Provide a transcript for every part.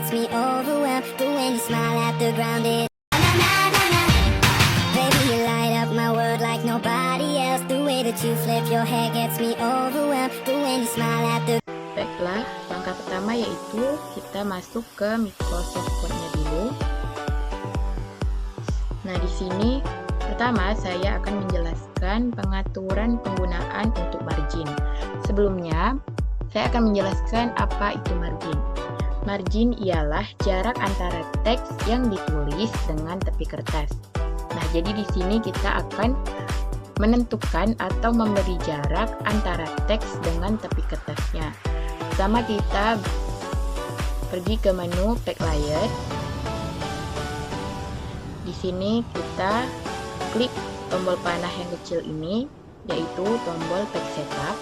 gets me overwhelmed. But when you smile at the ground, it baby, you light up my world like nobody else. The way that you flip your hair gets me overwhelmed. But when you smile at the Baiklah, langkah pertama yaitu kita masuk ke Microsoft Word-nya dulu. Nah, di sini pertama saya akan menjelaskan pengaturan penggunaan untuk margin. Sebelumnya, saya akan menjelaskan apa itu margin. Margin ialah jarak antara teks yang ditulis dengan tepi kertas. Nah, jadi di sini kita akan menentukan atau memberi jarak antara teks dengan tepi kertasnya. Pertama kita pergi ke menu backlight. Di sini kita klik tombol panah yang kecil ini, yaitu tombol text setup.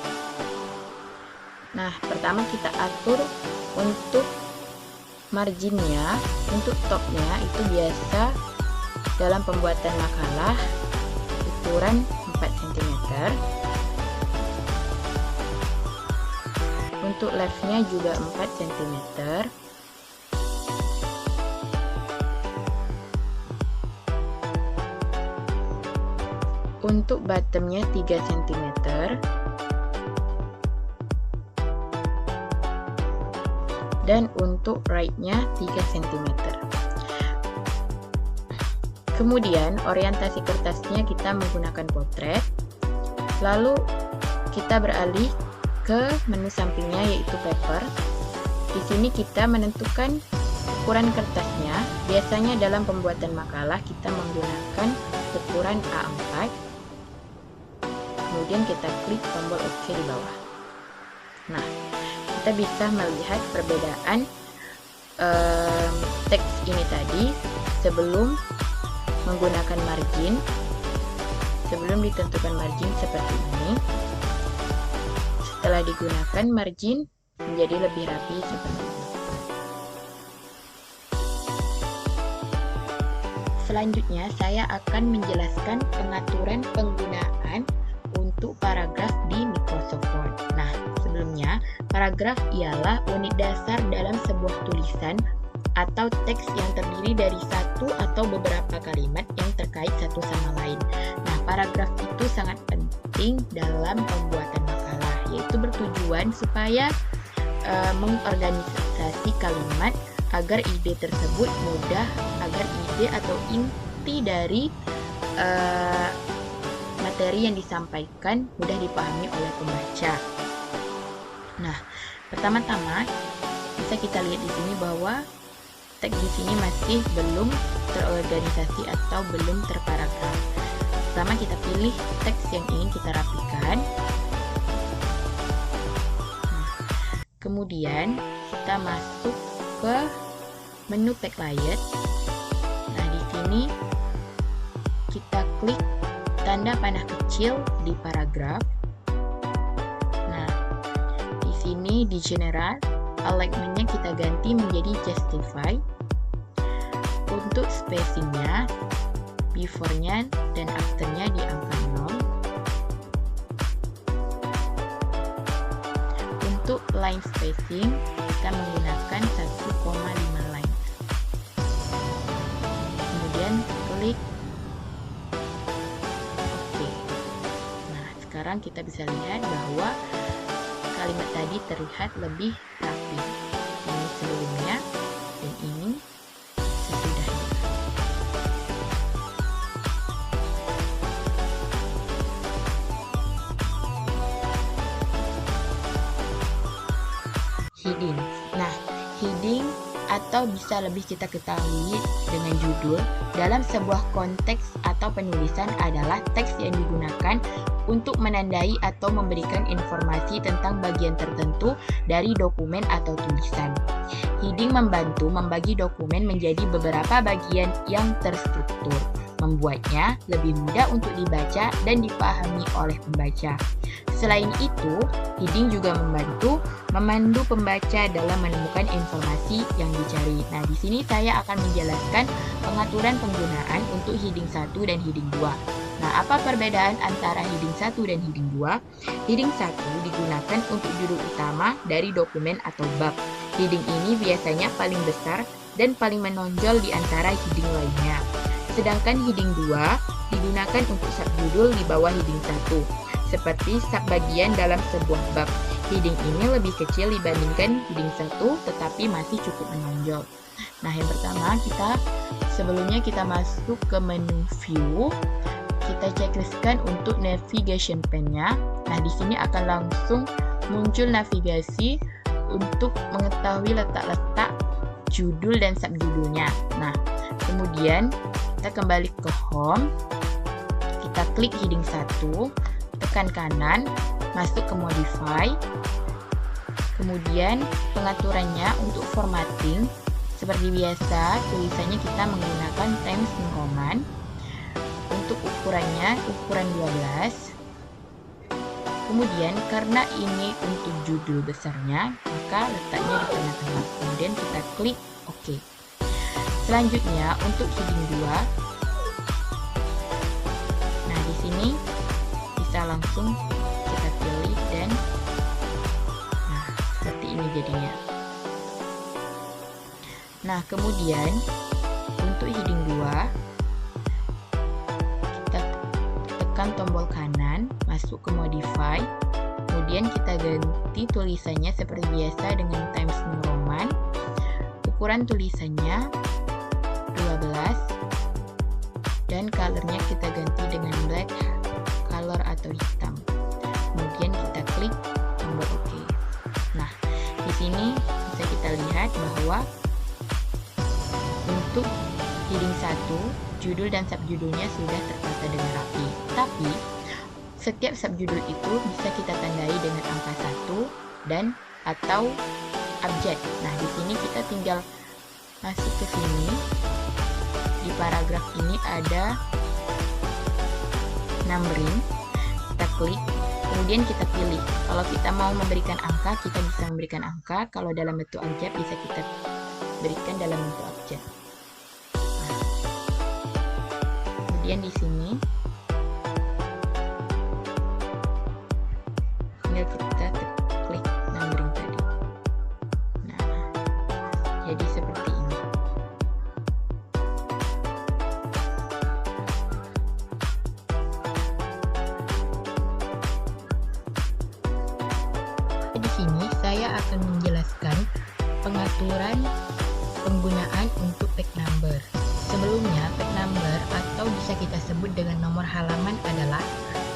Nah, pertama kita atur untuk marginnya, untuk topnya itu biasa dalam pembuatan makalah ukuran 4 cm. Untuk leftnya juga 4 cm. Untuk bottomnya 3 cm. Dan untuk right-nya 3 cm. Kemudian orientasi kertasnya kita menggunakan potret. Lalu kita beralih ke menu sampingnya yaitu paper. Di sini kita menentukan ukuran kertasnya. Biasanya dalam pembuatan makalah kita menggunakan ukuran A4. Kemudian kita klik tombol OK di bawah. Nah, kita bisa melihat perbedaan teks ini tadi sebelum menggunakan margin. Sebelum ditentukan margin seperti ini. Setelah digunakan margin menjadi lebih rapi seperti ini. Selanjutnya saya akan menjelaskan pengaturan penggunaan untuk paragraf di Microsoft Word. Nah, sebelumnya, paragraf ialah unit dasar dalam sebuah tulisan atau teks yang terdiri dari satu atau beberapa kalimat yang terkait satu sama lain. Nah, paragraf itu sangat penting dalam pembuatan makalah, yaitu bertujuan supaya mengorganisasi kalimat agar ide tersebut mudah, agar ide atau inti dari materi yang disampaikan mudah dipahami oleh pembaca. Nah, pertama-tama bisa kita lihat di sini bahwa teks di sini masih belum terorganisasi atau belum terparagraf. Pertama kita pilih teks yang ingin kita rapikan. Nah, kemudian kita masuk ke menu backlight. Nah, di sini kita klik tanda panah kecil di paragraf. Nah, di sini di general, alignment-nya kita ganti menjadi justify. Untuk spacing-nya, before-nya dan after-nya di angka 0. Untuk line spacing, kita menggunakan 1,5 line. Kemudian klik OK. Nah, sekarang kita bisa lihat bahwa kalimat tadi terlihat lebih rapi. Ini sebelumnya dan ini sesudahnya. Heading. Nah, heading atau bisa lebih kita ketahui dengan judul dalam sebuah konteks atau penulisan adalah teks yang digunakan untuk menandai atau memberikan informasi tentang bagian tertentu dari dokumen atau tulisan. Heading membantu membagi dokumen menjadi beberapa bagian yang terstruktur, membuatnya lebih mudah untuk dibaca dan dipahami oleh pembaca. Selain itu, heading juga membantu memandu pembaca dalam menemukan informasi yang dicari. Nah, di sini saya akan menjelaskan pengaturan penggunaan untuk heading 1 dan heading 2. Nah, apa perbedaan antara heading 1 dan heading 2? Heading 1 digunakan untuk judul utama dari dokumen atau bab. Heading ini biasanya paling besar dan paling menonjol di antara heading lainnya. Sedangkan heading 2 digunakan untuk subjudul di bawah heading 1, seperti subbagian dalam sebuah bab. Heading ini lebih kecil dibandingkan heading 1, tetapi masih cukup menonjol. Nah, yang pertama sebelumnya kita masuk ke menu view, kita checklistkan untuk navigation pane-nya. Nah, di sini akan langsung muncul navigasi untuk mengetahui letak-letak judul dan subjudulnya. Nah, kemudian kita kembali ke home, kita klik heading 1, tekan kanan, masuk ke modify, kemudian pengaturannya untuk formatting, seperti biasa tulisannya kita menggunakan Times New Roman, untuk ukurannya ukuran 12, kemudian karena ini untuk judul besarnya, maka letaknya di tengah-tengah, kemudian kita klik OK. Selanjutnya untuk heading 2, nah di sini bisa langsung kita pilih dan nah seperti ini jadinya. Nah, kemudian untuk heading 2 kita tekan tombol kanan, masuk ke modify, kemudian kita ganti tulisannya seperti biasa dengan Times New Roman, ukuran tulisannya 12, dan colornya kita ganti dengan black color atau hitam. Kemudian kita klik tombol OK. Nah, di sini bisa kita lihat bahwa untuk heading 1, judul dan subjudulnya sudah tertata dengan rapi. Tapi setiap subjudul itu bisa kita tandai dengan angka 1 dan atau abjad. Nah, di sini kita tinggal masuk ke sini. Di paragraf ini ada numbering, kita klik, kemudian kita pilih. Kalau kita mau memberikan angka, kita bisa memberikan angka. Kalau dalam bentuk abjad, bisa kita berikan dalam bentuk abjad. Nah, kemudian di sini tinggal kita klik numbering tadi. Nah, jadi seperti ini. Di sini saya akan menjelaskan pengaturan penggunaan untuk page number. Sebelumnya, page number atau bisa kita sebut dengan nomor halaman adalah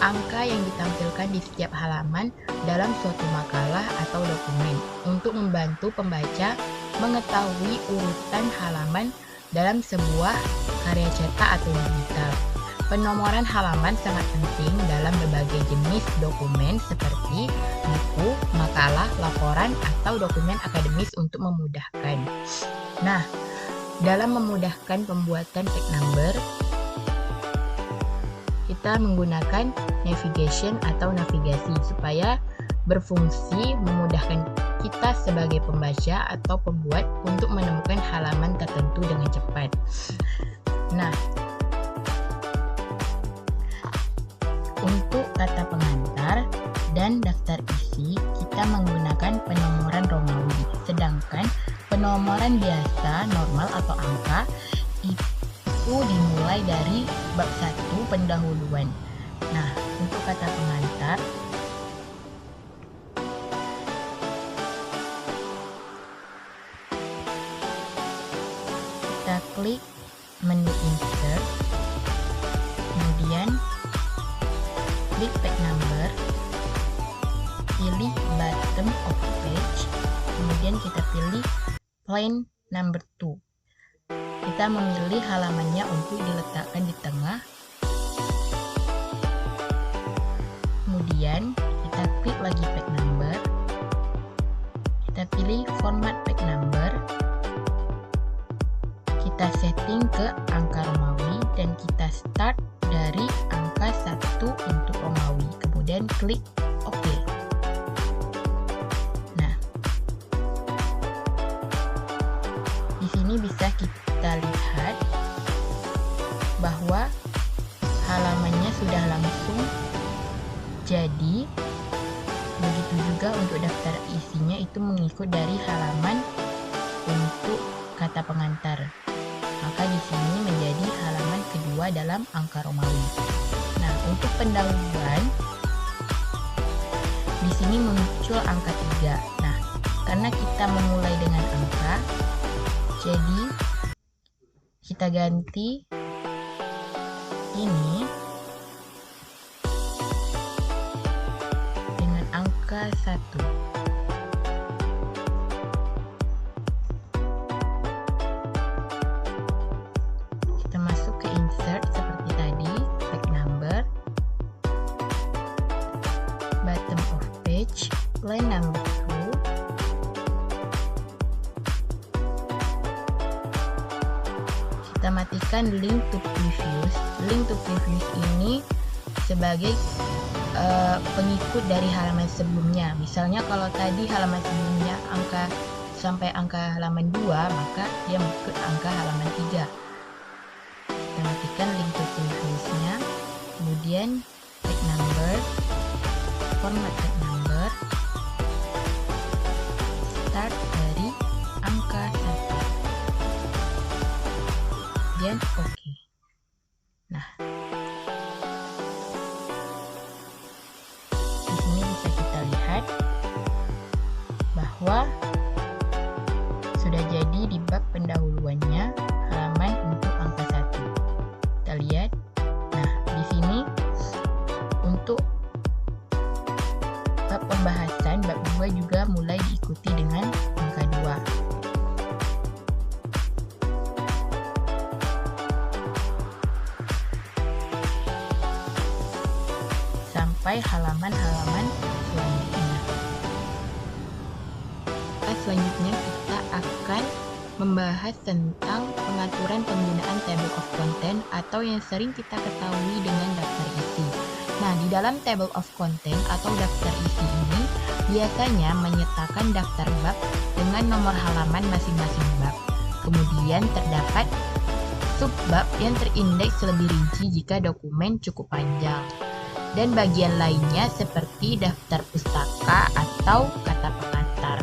angka yang ditampilkan di setiap halaman dalam suatu makalah atau dokumen untuk membantu pembaca mengetahui urutan halaman dalam sebuah karya cetak atau digital. Penomoran halaman sangat penting dalam berbagai jenis dokumen seperti buku, makalah, laporan, atau dokumen akademis untuk memudahkan. Nah, dalam memudahkan pembuatan page number, kita menggunakan navigation atau navigasi supaya berfungsi memudahkan kita sebagai pembaca atau pembuat untuk menemukan halaman tertentu dengan cepat. Nah, untuk kata pengantar dan daftar isi, kita menggunakan penomoran Romawi. Sedangkan penomoran biasa, normal atau angka, itu dimulai dari bab 1 pendahuluan. Nah, untuk kata pengantar, kita klik menu insert, kemudian klik page number, pilih bottom of page, kemudian kita pilih plain number 2. Kita memilih halamannya untuk diletakkan di tengah. Kemudian kita klik lagi page number. Kita pilih format page number. Kita setting ke angka Romawi dan kita start dari angka 1 untuk Romawi. Kemudian klik OK. Nah, di sini bisa kita lihat bahwa halamannya sudah langsung jadi Begitu juga untuk daftar isinya itu mengikut dari halaman untuk kata pengantar. Maka di sini menjadi halaman kedua dalam angka Romawi. Nah, untuk pendahuluan di sini muncul angka 3. Nah, karena kita memulai dengan angka, jadi kita ganti ini dengan angka 1. Kita masuk ke insert seperti tadi, tag number, bottom of page, line number 2, kita matikan link to previous. Link to previous ini sebagai pengikut dari halaman sebelumnya. Misalnya kalau tadi halaman sebelumnya sampai angka halaman 2, maka dia mengikut angka halaman 3. Kita matikan link to previousnya, kemudian tag number, format tag number, start dari angka 1, kemudian OK. Nah, di sini bisa kita lihat bahwa sudah jadi di bab pendahuluannya halaman untuk angka 1. Kita lihat. Nah, di sini untuk bab pembahasan bab 2 juga mulai diikuti dengan angka 2. Sampai halaman-halaman selanjutnya. Selanjutnya kita akan membahas tentang pengaturan penggunaan table of content atau yang sering kita ketahui dengan daftar isi. Nah, di dalam table of content atau daftar isi ini biasanya menyertakan daftar bab dengan nomor halaman masing-masing bab. Kemudian terdapat subbab yang terindeks lebih rinci jika dokumen cukup panjang. Dan bagian lainnya seperti daftar pustaka atau kata pengantar.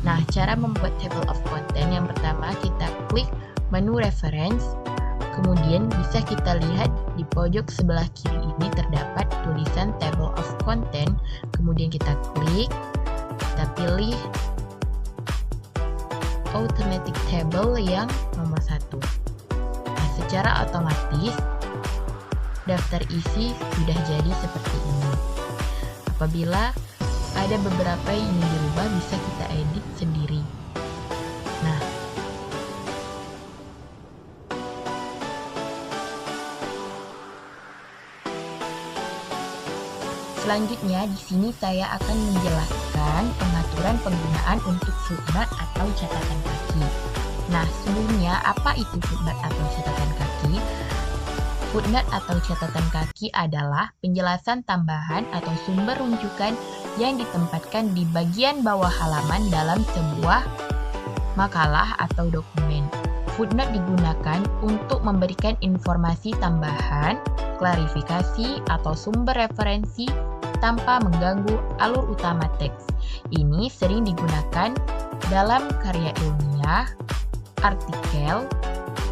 Nah, cara membuat table of content yang pertama kita klik menu reference, kemudian bisa kita lihat di pojok sebelah kiri ini terdapat tulisan table of content, kemudian kita klik, kita pilih automatic table yang nomor 1. Nah, secara otomatis daftar isi sudah jadi seperti ini. Apabila ada beberapa yang ingin dirubah, bisa kita edit sendiri. Nah, selanjutnya di sini saya akan menjelaskan pengaturan penggunaan untuk footnote atau catatan kaki. Nah, sebelumnya apa itu footnote atau catatan kaki? Footnote atau catatan kaki adalah penjelasan tambahan atau sumber rujukan yang ditempatkan di bagian bawah halaman dalam sebuah makalah atau dokumen. Footnote digunakan untuk memberikan informasi tambahan, klarifikasi, atau sumber referensi tanpa mengganggu alur utama teks. Ini sering digunakan dalam karya ilmiah, artikel,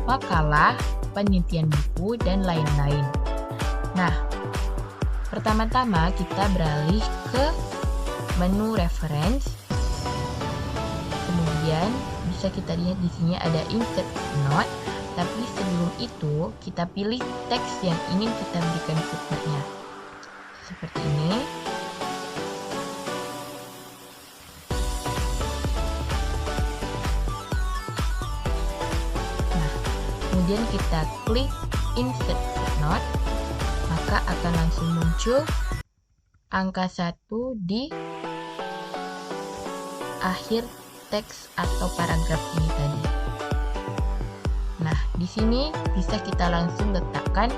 makalah, penelitian buku, dan lain-lain. Nah, pertama-tama kita beralih ke menu reference. Kemudian bisa kita lihat di sini ada insert footnote. Tapi sebelum itu kita pilih teks yang ingin kita berikan footnote-nya. Seperti ini. Nah, kemudian kita klik insert footnote, maka akan langsung muncul angka 1 di akhir teks atau paragraf ini tadi. Nah, di sini bisa kita langsung letakkan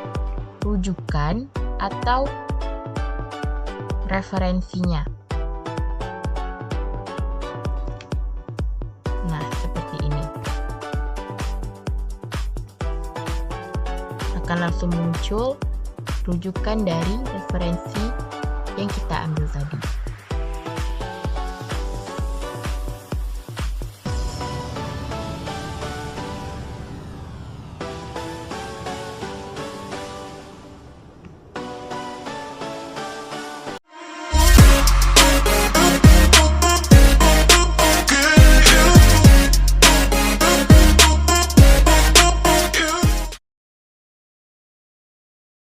rujukan atau referensinya. Nah, seperti ini. Akan langsung muncul rujukan dari referensi yang kita ambil tadi.